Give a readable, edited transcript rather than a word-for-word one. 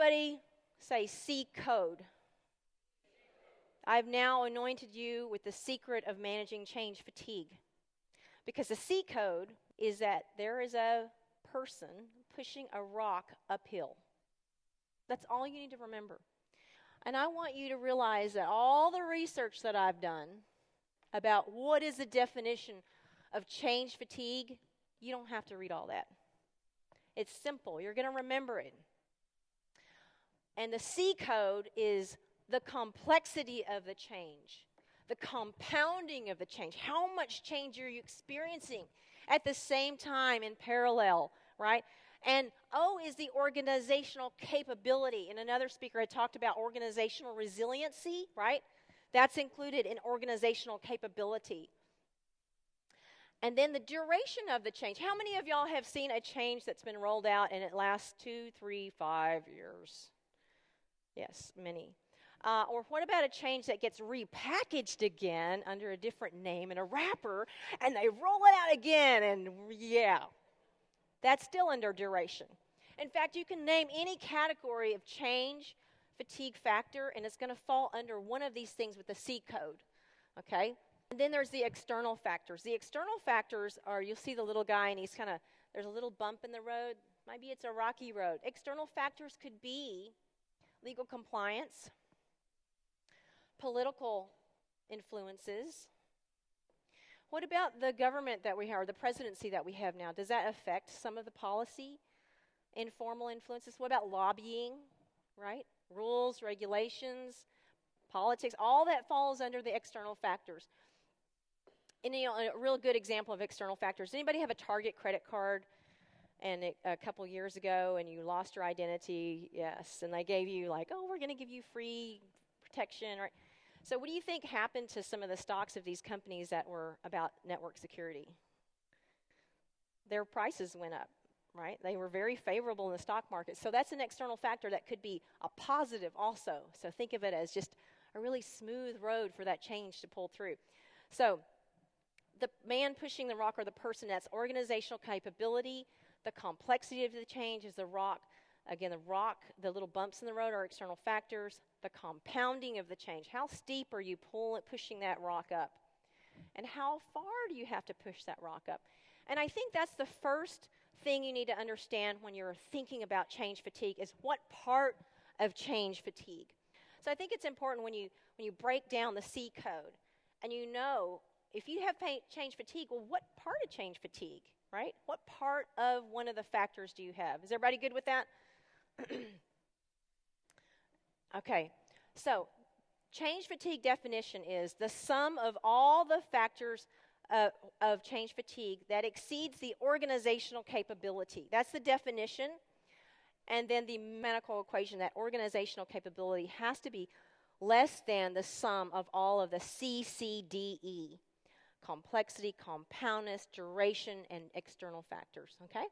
Everybody say C code. I've now anointed you with the secret of managing change fatigue. Because the C code is that there is a person pushing a rock uphill. That's all you need to remember. And I want you to realize that all the research that I've done about what is the definition of change fatigue, you don't have to read all that. It's simple. You're going to remember it. And the C code is the complexity of the change, the compounding of the change. How much change are you experiencing at the same time in parallel, right? And O is the organizational capability. And another speaker had talked about organizational resiliency, right? That's included in organizational capability. And then the duration of the change. How many of y'all have seen a change that's been rolled out and it lasts 2, 3, 5 years? Yes, many. Or what about a change that gets repackaged again under a different name and a wrapper, and they roll it out again, and yeah, that's still under duration. In fact, you can name any category of change fatigue factor, and it's going to fall under one of these things with the C code, okay? And then there's the external factors. The external factors are, you'll see the little guy, and he's kind of, there's a little bump in the road. Maybe it's a rocky road. External factors could be legal compliance, political influences. What about the government that we have, or the presidency that we have now? Does that affect some of the policy, informal influences? What about lobbying, right? Rules, regulations, politics, all that falls under the external factors. And a real good example of external factors. Anybody have a Target credit card and a couple years ago and you lost your identity? Yes. And they gave you like, oh, we're going to give you free protection, right? So what do you think happened to some of the stocks of these companies that were about network security? Their prices went up, right? They were very favorable in the stock market. So that's an external factor that could be a positive also. So think of it as just a really smooth road for that change to pull through. So the man pushing the rock, or the person, that's organizational capability. The complexity of the change is the rock. Again, the rock, the little bumps in the road are external factors. The compounding of the change. How steep are you pushing that rock up? And how far do you have to push that rock up? And I think that's the first thing you need to understand when you're thinking about change fatigue, is what part of change fatigue. So I think it's important when you break down the C code, and you know, if you have change fatigue, well, what part of change fatigue, right? What part of one of the factors do you have? Is everybody good with that? Okay, so change fatigue definition is the sum of all the factors of change fatigue that exceeds the organizational capability. That's the definition. And then the mathematical equation, that organizational capability has to be less than the sum of all of the CCDE. Complexity, compoundness, duration, and external factors, okay?